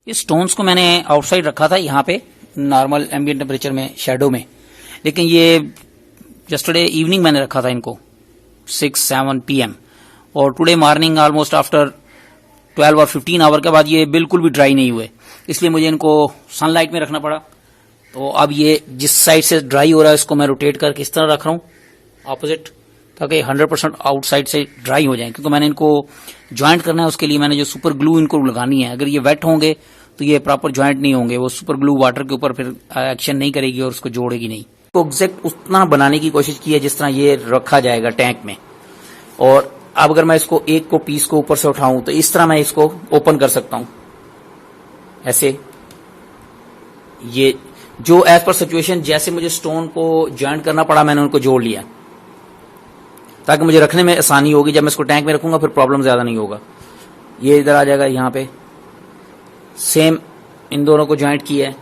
इस स्टोन्स को मैंने आउटसाइड रखा था यहाँ पे नॉर्मल एम्बिएंट टेम्परेचर में शैडो में, लेकिन ये यस्टरडे इवनिंग मैंने रखा था इनको 6-7 PM और टुडे मॉर्निंग ऑलमोस्ट आफ्टर 12 और 15 आवर के बाद ये बिल्कुल भी ड्राई नहीं हुए, इसलिए मुझे इनको सनलाइट में रखना पड़ा। तो अब ये जिस साइड से ड्राई हो रहा है इसको मैं रोटेट करके इस तरह रख रहा हूँ ऑपोजिट, ताकि 100% आउटसाइड से ड्राई हो जाए, क्योंकि मैंने इनको ज्वाइंट करना है। उसके लिए मैंने जो सुपर ग्लू इनको लगानी है, अगर ये वेट होंगे तो ये प्रॉपर ज्वाइंट नहीं होंगे, वो सुपर ग्लू वाटर के ऊपर फिर एक्शन नहीं करेगी और उसको जोड़ेगी नहीं। तो एग्जैक्ट उतना बनाने की कोशिश की है जिस तरह ये रखा जाएगा टैंक में। और अब अगर मैं इसको एक को पीस को ऊपर से उठाऊं तो इस तरह मैं इसको ओपन कर सकता हूं ऐसे। ये जो एज पर सिचुएशन जैसे मुझे स्टोन को ज्वाइंट करना पड़ा मैंने उनको जोड़ लिया, ताकि मुझे रखने में आसानी होगी। जब मैं इसको टैंक में रखूंगा फिर प्रॉब्लम ज्यादा नहीं होगा। ये इधर आ जाएगा, यहाँ पे सेम इन दोनों को ज्वाइंट किया है,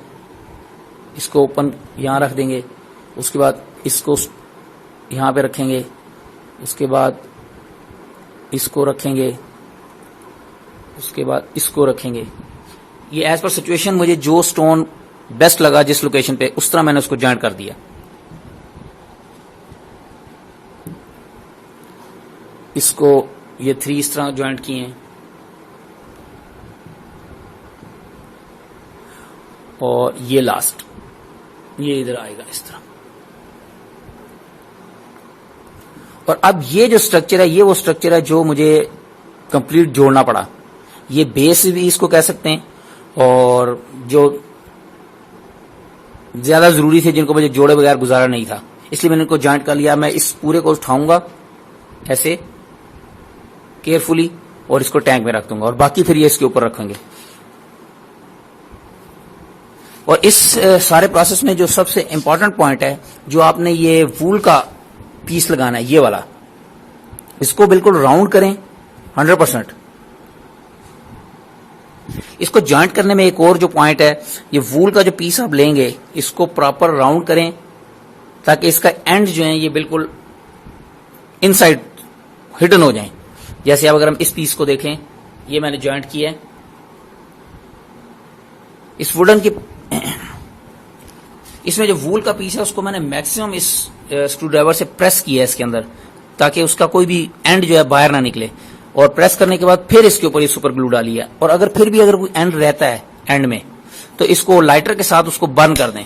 इसको ओपन यहाँ रख देंगे, उसके बाद इसको यहाँ पे रखेंगे, उसके बाद इसको रखेंगे, उसके बाद इसको रखेंगे। ये एज पर सिचुएशन मुझे जो स्टोन बेस्ट लगा जिस लोकेशन पे उस तरह मैंने उसको ज्वाइंट कर दिया। इसको ये 3 इस तरह ज्वाइंट किए हैं और ये लास्ट ये इधर आएगा इस तरह। और अब ये जो स्ट्रक्चर है ये वो स्ट्रक्चर है जो मुझे कंप्लीट जोड़ना पड़ा। ये बेस भी इसको कह सकते हैं, और जो ज्यादा जरूरी थे जिनको मुझे जोड़े बगैर गुजारा नहीं था, इसलिए मैंने इनको ज्वाइंट कर लिया। मैं इस पूरे को उठाऊंगा ऐसे केयरफुली और इसको टैंक में रख दूंगा, और बाकी फिर ये इसके ऊपर रखेंगे। और इस सारे प्रोसेस में जो सबसे इंपॉर्टेंट पॉइंट है, जो आपने ये वूल का पीस लगाना है ये वाला, इसको बिल्कुल राउंड करें 100%। इसको ज्वाइंट करने में एक और जो पॉइंट है, ये वूल का जो पीस आप लेंगे इसको प्रॉपर राउंड करें, ताकि इसका एंड जो है ये बिल्कुल इनसाइड हिडन हो जाए। जैसे अब अगर हम इस पीस को देखें, ये मैंने ज्वाइंट किया है। इस वुडन की इसमें जो वूल का पीस है उसको मैंने मैक्सिमम इस स्क्रू ड्राइवर से प्रेस किया है इसके अंदर, ताकि उसका कोई भी एंड जो है बाहर ना निकले। और प्रेस करने के बाद फिर इसके ऊपर ये सुपर ग्लू डाली है। और अगर फिर भी अगर कोई एंड रहता है एंड में, तो इसको लाइटर के साथ उसको बर्न कर दें।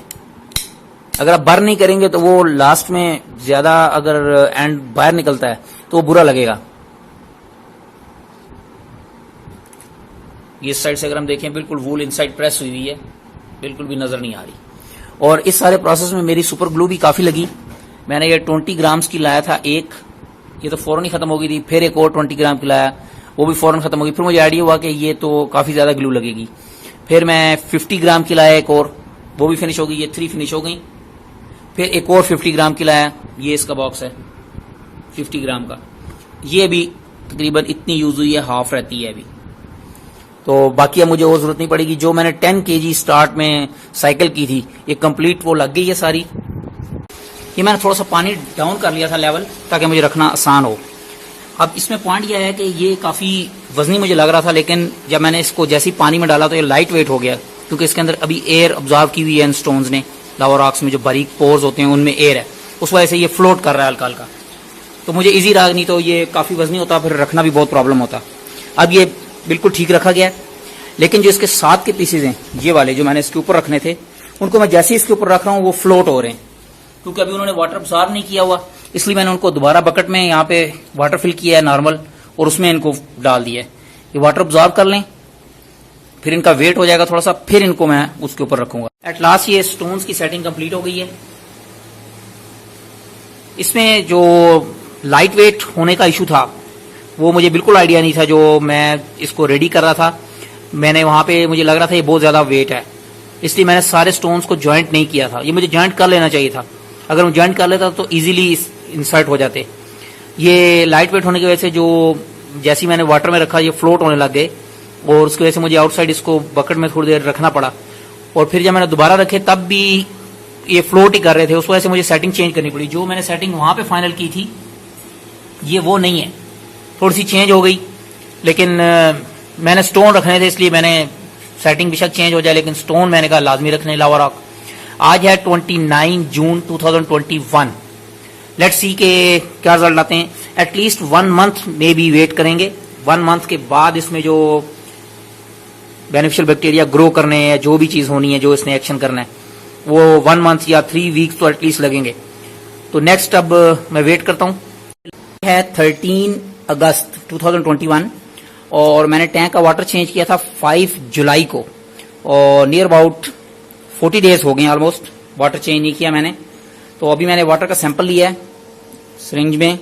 अगर आप बर्न नहीं करेंगे तो वो लास्ट में ज्यादा अगर एंड बाहर निकलता है तो वो बुरा लगेगा। इस साइड से अगर हम देखें बिल्कुल वूल इनसाइड प्रेस हुई है, बिल्कुल भी नजर नहीं आ रही। और इस सारे प्रोसेस में मेरी सुपर ग्लू भी काफी लगी। मैंने ये 20 ग्राम्स की लाया था एक, ये तो फौरन ही खत्म हो गई थी। फिर एक और 20 ग्राम की लाया, वो भी फौरन खत्म हो गई। फिर मुझे आइडिया हुआ कि ये तो काफी ज्यादा ग्लू लगेगी। फिर मैं 50 ग्राम की लाया एक और, वो भी फिनिश हो गई, ये 3 फिनिश हो गई। फिर एक और 50 ग्राम की लाया, ये इसका बॉक्स है 50 ग्राम का, ये भी तकरीबन इतनी यूज हुई है, हाफ रहती है अभी। तो बाकी अब मुझे और जरूरत नहीं पड़ेगी। जो मैंने 10 kg स्टार्ट में साइकिल की थी, ये कंप्लीट वो लग गई है सारी। ये मैंने थोड़ा सा पानी डाउन कर लिया था लेवल, ताकि मुझे रखना आसान हो। अब इसमें पॉइंट यह है कि ये काफी वजनी मुझे लग रहा था, लेकिन जब मैंने इसको जैसे ही पानी में डाला तो ये लाइट वेट हो गया, क्योंकि इसके अंदर अभी एयर ऑब्जॉर्व की हुई है इन स्टोन्स ने। लावा रॉक्स में जो बारीक पोर्स होते हैं उनमें एयर है, उस वजह से ये फ्लोट कर रहा है हल्का हल्का। तो मुझे इजी रहा, नहीं तो ये काफी वजनी होता, फिर रखना भी बहुत प्रॉब्लम होता। अब ये बिल्कुल ठीक रखा गया है। लेकिन जो इसके साथ के पीसेज हैं, ये वाले जो मैंने इसके ऊपर रखने थे, उनको मैं जैसे ही इसके ऊपर रख रहा हूँ वो फ्लोट हो रहे हैं, क्योंकि अभी उन्होंने वाटर अब्सॉर्ब नहीं किया हुआ। इसलिए मैंने उनको दोबारा बकेट में यहाँ पे वाटर फिल किया है नॉर्मल, और उसमें इनको डाल दिया है। ये वाटर अब्सॉर्ब कर लें, फिर इनका वेट हो जाएगा थोड़ा सा, फिर इनको मैं उसके ऊपर रखूंगा। एट लास्ट ये स्टोन्स की सेटिंग कंप्लीट हो गई है। इसमें जो लाइट वेट होने का इशू था वो मुझे बिल्कुल आइडिया नहीं था। जो मैं इसको रेडी कर रहा था, मैंने वहां पे मुझे लग रहा था ये बहुत ज्यादा वेट है, इसलिए मैंने सारे स्टोन्स को ज्वाइंट नहीं किया था। ये मुझे ज्वाइंट कर लेना चाहिए था। अगर मैं ज्वाइंट कर लेता तो इजीली इंसर्ट हो जाते। ये लाइट वेट होने की वजह से जो जैसे मैंने वाटर में रखा ये फ्लोट होने लग गए, और उसकी वजह से मुझे आउटसाइड इसको बकेट में थोड़ी देर रखना पड़ा। और फिर जब मैंने दोबारा रखे तब भी ये फ्लोट ही कर रहे थे, उस वजह से मुझे सेटिंग चेंज करनी पड़ी। जो मैंने सेटिंग वहां पे फाइनल की थी ये वो नहीं है, थोड़ी सी चेंज हो गई। लेकिन मैंने स्टोन रखने थे इसलिए मैंने सेटिंग बेशक चेंज हो जाए, लेकिन स्टोन मैंने कहा लाजमी रखने लावा रॉक। आज है 29 जून 2021। लेट्स सी के क्या रिजल्ट आते हैं। एटलीस्ट 1 मंथ में भी वेट करेंगे। 1 मंथ के बाद इसमें जो बेनिफिशियल बैक्टीरिया ग्रो करने हैं, जो भी चीज होनी है, जो इसने एक्शन करना है, वो 1 मंथ या 3 वीक्स तो एटलीस्ट लगेंगे। तो नेक्स्ट अब मैं वेट करता हूं। है 13 अगस्त 2021 और मैंने टैंक का वाटर चेंज किया था 5 जुलाई को, और नियर अबाउट 40 डेज हो गए ऑलमोस्ट वाटर चेंज नहीं किया मैंने। तो अभी मैंने वाटर का सैंपल लिया है सिरिंज में,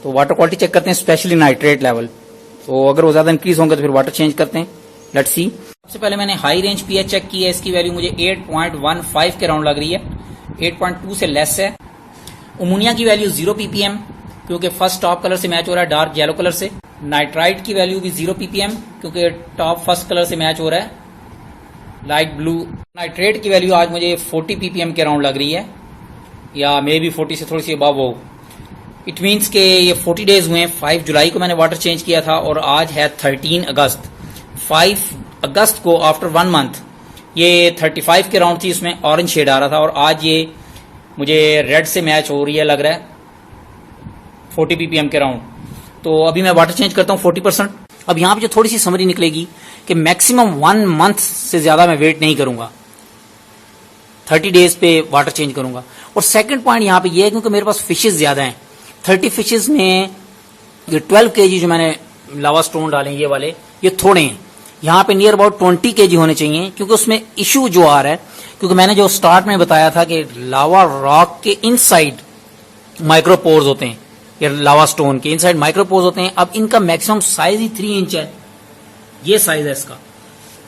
तो वाटर क्वालिटी चेक करते हैं, स्पेशली नाइट्रेट लेवल। तो अगर वो ज्यादा इंक्रीज होंगे तो फिर वाटर चेंज करते हैं। Let's see. सबसे पहले मैंने हाई रेंज पीएच चेक की है, इसकी वैल्यू मुझे 8.15 के राउंड लग रही है, 8.2 से लेस है। अमोनिया की वैल्यू 0 ppm क्योंकि फर्स्ट टॉप कलर से मैच हो रहा है डार्क येलो कलर से। नाइट्राइट की वैल्यू भी 0 ppm क्योंकि टॉप फर्स्ट कलर से मैच हो रहा है लाइट ब्लू। नाइट्रेट की वैल्यू आज मुझे 40 ppm के राउंड लग रही है, या मे बी 40 से थोड़ी सी अबव हो। इट मीन्स के ये 40 डेज हुए हैं। 5 जुलाई को मैंने वाटर चेंज किया था और आज है 13 अगस्त। 5 अगस्त को आफ्टर 1 मंथ ये 35 के राउंड थी, इसमें ऑरेंज शेड आ रहा था, और आज ये मुझे रेड से मैच हो रही है, लग रहा है 40 ppm के राउंड। तो अभी मैं वाटर चेंज करता हूँ 40%। अब यहाँ पे जो थोड़ी सी समरी निकलेगी कि मैक्सिमम 1 मंथ से ज्यादा मैं वेट नहीं करूंगा, 30 डेज पे वाटर चेंज करूंगा। और सेकंड पॉइंट यहाँ पे ये है क्योंकि मेरे पास फिशेज ज्यादा हैं, 30 फिशेज में ये 12 kg जो मैंने लावा स्टोन डाले ये वाले, ये थोड़े हैं। यहाँ पे नियर अबाउट 20 kg होने चाहिए, क्योंकि उसमें इशू जो आ रहा है, क्योंकि मैंने जो स्टार्ट में बताया था कि लावा रॉक के इनसाइड माइक्रोपोर्स होते हैं, या लावा स्टोन के इनसाइड माइक्रोपोर्स होते हैं। अब इनका मैक्सिमम साइज ही 3 इंच है, ये साइज है इसका।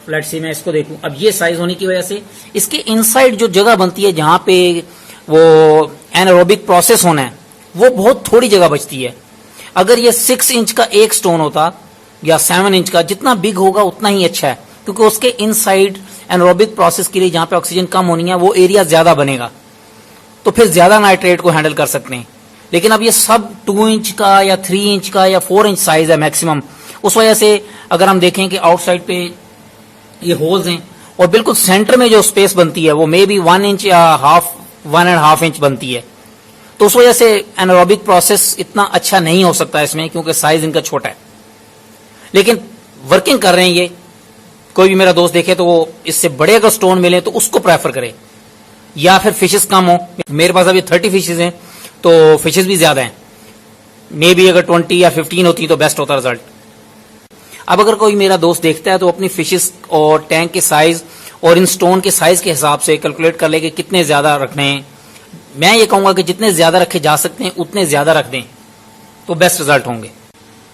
लेट्स सी मैं इसको देखूं, अब ये साइज होने की वजह से इसके इनसाइड जो जगह बनती है जहां पे वो एनारोबिक प्रोसेस होना है, वो बहुत थोड़ी जगह बचती है। अगर ये 6 इंच का एक स्टोन होता या 7 इंच का, जितना बिग होगा उतना ही अच्छा है, क्योंकि उसके इनसाइड एनारोबिक प्रोसेस के लिए जहां पे ऑक्सीजन कम होनी है वो एरिया ज्यादा बनेगा, तो फिर ज्यादा नाइट्रेट को हैंडल कर सकते हैं। लेकिन अब ये सब 2 इंच का या 3 इंच का या 4 इंच साइज है मैक्सिमम, उस वजह से अगर हम देखें कि आउटसाइड पे ये होल्स हैं और बिल्कुल सेंटर में जो स्पेस बनती है वो मे बी 1 इंच या 1.5 इंच बनती है, तो उस वजह से एनारोबिक प्रोसेस इतना अच्छा नहीं हो सकता इसमें, क्योंकि साइज इनका छोटा है। लेकिन वर्किंग कर रहे हैं ये। कोई भी मेरा दोस्त देखे तो वो इससे बड़े अगर स्टोन मिले तो उसको प्रेफर करे, या फिर फिशेस कम हो। मेरे पास अभी 30 फिशेस हैं, तो फिशेस भी ज्यादा हैं। मे बी अगर 20 या 15 होती तो बेस्ट होता रिजल्ट। अब अगर कोई मेरा दोस्त देखता है तो अपनी फिशेस और टैंक के साइज और इन स्टोन के साइज के हिसाब से कैलकुलेट कर ले कि कितने ज्यादा रखने हैं। मैं ये कहूंगा कि जितने ज्यादा रखे जा सकते हैं उतने ज्यादा रख दें तो बेस्ट रिजल्ट होंगे।